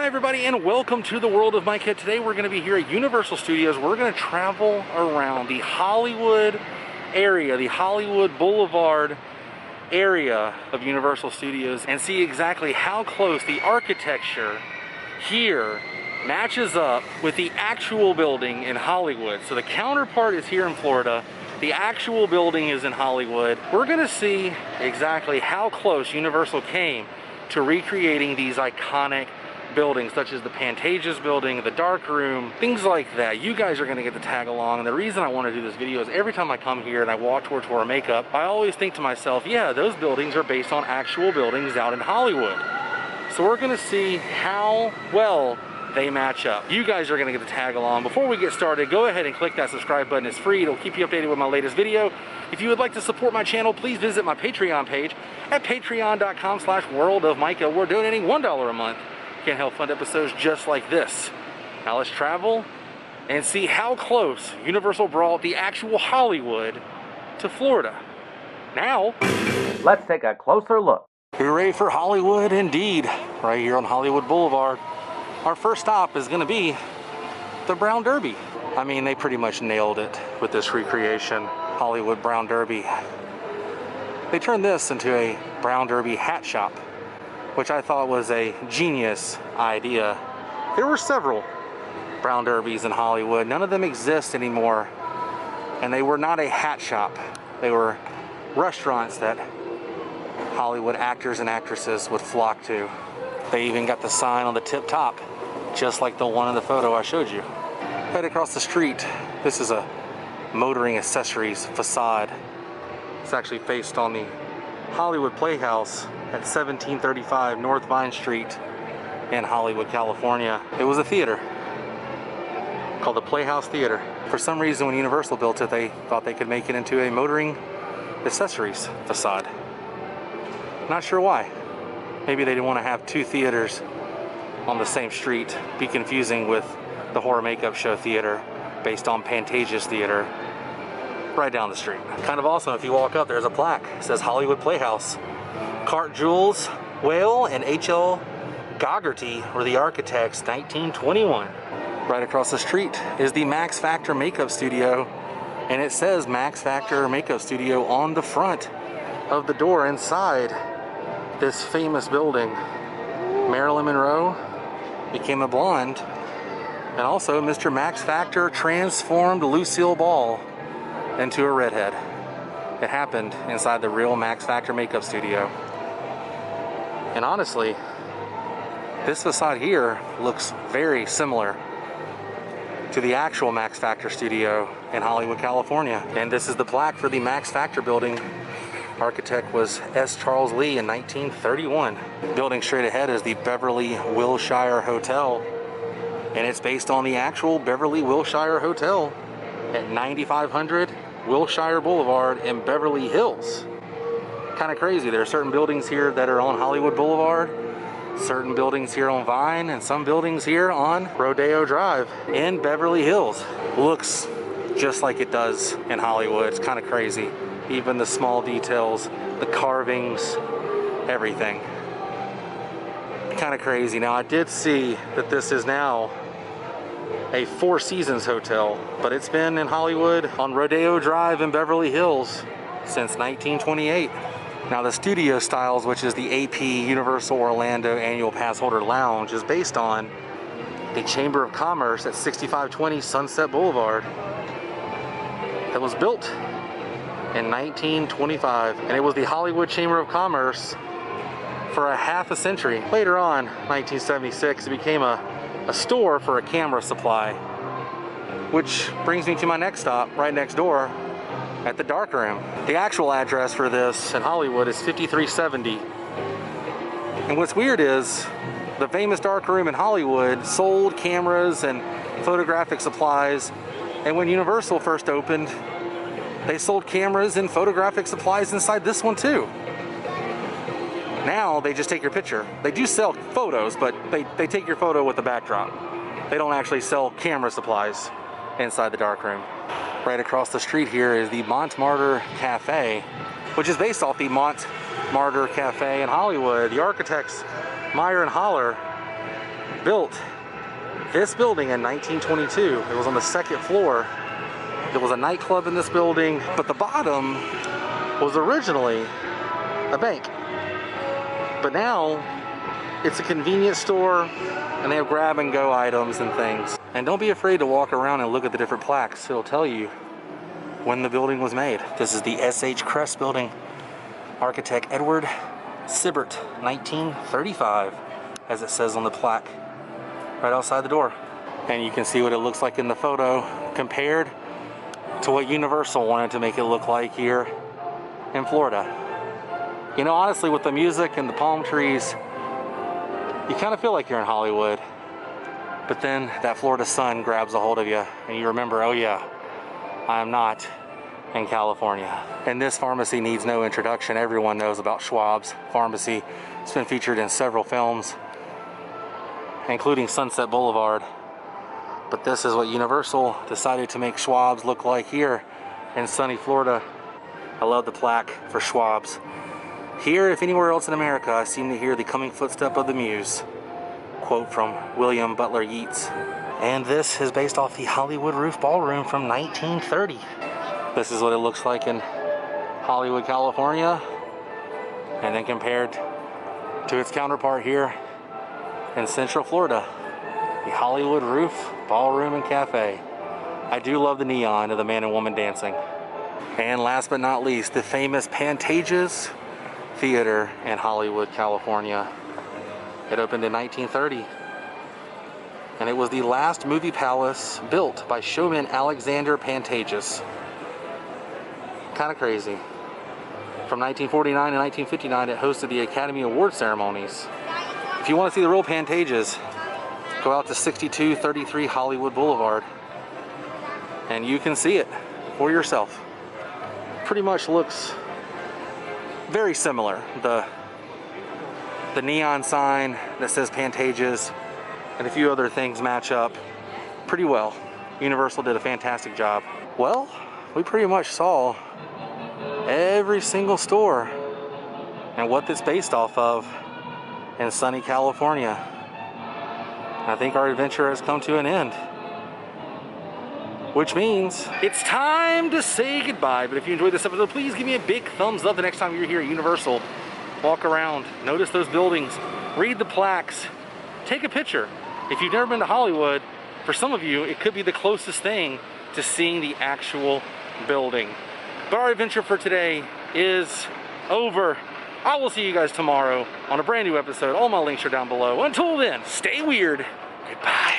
everybody, and welcome to the World of Micah. Today we're going to be here at Universal Studios. We're going to travel around the Hollywood area, the Hollywood Boulevard area of Universal Studios, and see exactly how close the architecture here matches up with the actual building in Hollywood. So the counterpart is here in Florida. The actual building is in Hollywood. We're going to see exactly how close Universal came to recreating these iconic buildings, such as the Pantages building, the dark room, things like that. You guys are going to get to tag along, and the reason I want to do this video is every time I come here and I walk towards World of Micah, I always think to myself, yeah, those buildings are based on actual buildings out in Hollywood. So we're going to see how well they match up. You guys are going to get to tag along. Before we get started, go ahead and click that subscribe button. It's free. It'll keep you updated with my latest video. If you would like to support my channel, please visit my Patreon page at patreon.com/worldofmicah. We're donating $1 a month. Can't help fund episodes just like this. Now let's travel and see how close Universal brought the actual Hollywood to Florida. Now, let's take a closer look. We're ready for Hollywood indeed, right here on Hollywood Boulevard. Our first stop is going to be the Brown Derby. I mean, they pretty much nailed it with this recreation, Hollywood Brown Derby. They turned this into a Brown Derby hat shop, which I thought was a genius idea. There were several Brown Derbies in Hollywood. None of them exist anymore, and they were not a hat shop. They were restaurants that Hollywood actors and actresses would flock to. They even got the sign on the tip top, just like the one in the photo I showed you. Right across the street, this is a motoring accessories facade. It's actually based on the Hollywood Playhouse at 1735 North Vine Street in Hollywood, California. It was a theater called the Playhouse Theater. For some reason, when Universal built it, they thought they could make it into a motoring accessories facade. Not sure why. Maybe they didn't want to have two theaters on the same street, be confusing with the horror makeup show theater based on Pantages Theater right down the street. Kind of awesome. If you walk up, there's a plaque. It says Hollywood Playhouse. Cart Jules Whale and H.L. Goggerty were the architects, 1921. Right across the street is the Max Factor Makeup Studio, and it says Max Factor Makeup Studio on the front of the door inside this famous building. Marilyn Monroe became a blonde, and also Mr. Max Factor transformed Lucille Ball into a redhead. It happened inside the real Max Factor Makeup Studio. And honestly, this facade here looks very similar to the actual Max Factor studio in Hollywood, California. And this is the plaque for the Max Factor building. Architect was S. Charles Lee in 1931. Building straight ahead is the Beverly Wilshire Hotel, and it's based on the actual Beverly Wilshire Hotel at 9500 Wilshire Boulevard in Beverly Hills. Kind of crazy. There are certain buildings here that are on Hollywood Boulevard, certain buildings here on Vine, and some buildings here on Rodeo Drive in Beverly Hills. Looks just like it does in Hollywood. It's kind of crazy. Even the small details, the carvings, everything. Kind of crazy. Now, I did see that this is now a Four Seasons hotel, but it's been in Hollywood on Rodeo Drive in Beverly Hills since 1928. Now, the Studio Styles, which is the AP Universal Orlando Annual Pass Holder Lounge, is based on the Chamber of Commerce at 6520 Sunset Boulevard that was built in 1925, and it was the Hollywood Chamber of Commerce for a half a century. Later on, 1976, it became a store for a camera supply, which brings me to my next stop, right next door at the dark room. The actual address for this in Hollywood is 5370. And what's weird is the famous dark room in Hollywood sold cameras and photographic supplies, and when Universal first opened, they sold cameras and photographic supplies inside this one too. Now they just take your picture. They do sell photos, but they take your photo with the backdrop. They don't actually sell camera supplies inside the dark room. Right across the street here is the Montmartre Cafe, which is based off the Montmartre Cafe in Hollywood. The architects, Meyer and Holler, built this building in 1922. It was on the second floor. There was a nightclub in this building, but the bottom was originally a bank. But now it's a convenience store and they have grab and go items and things. And don't be afraid to walk around and look at the different plaques. It'll tell you when the building was made. This is the S.H. Crest building. Architect Edward Sibbert, 1935, as it says on the plaque right outside the door. And you can see what it looks like in the photo compared to what Universal wanted to make it look like here in Florida. You know, honestly, with the music and the palm trees, you kind of feel like you're in Hollywood. But then that Florida sun grabs a hold of you and you remember, oh yeah, I am not in California. And this pharmacy needs no introduction. Everyone knows about Schwab's Pharmacy. It's been featured in several films, including Sunset Boulevard. But this is what Universal decided to make Schwab's look like here in sunny Florida. I love the plaque for Schwab's. Here, if anywhere else in America, I seem to hear the coming footstep of the muse. Quote from William Butler Yeats. And this is based off the Hollywood Roof Ballroom from 1930. This is what it looks like in Hollywood, California, and then compared to its counterpart here in Central Florida, the Hollywood Roof Ballroom and Cafe. I do love the neon of the man and woman dancing. And last but not least, the famous Pantages Theater in Hollywood, California. It opened in 1930, and it was the last movie palace built by showman Alexander Pantages. Kind of crazy. From 1949 to 1959, it hosted the Academy Award ceremonies. If you want to see the real Pantages, go out to 6233 Hollywood Boulevard, and you can see it for yourself. Pretty much looks very similar. The neon sign that says Pantages and a few other things match up pretty well. Universal did a fantastic job. Well, we pretty much saw every single store and what it's based off of in sunny California. I think our adventure has come to an end, which means it's time to say goodbye. But if you enjoyed this episode, please give me a big thumbs up the next time you're here at Universal. Walk around, notice those buildings, read the plaques, take a picture. If you've never been to Hollywood, for some of you, it could be the closest thing to seeing the actual building. But our adventure for today is over. I will see you guys tomorrow on a brand new episode. All my links are down below. Until then, stay weird. Goodbye.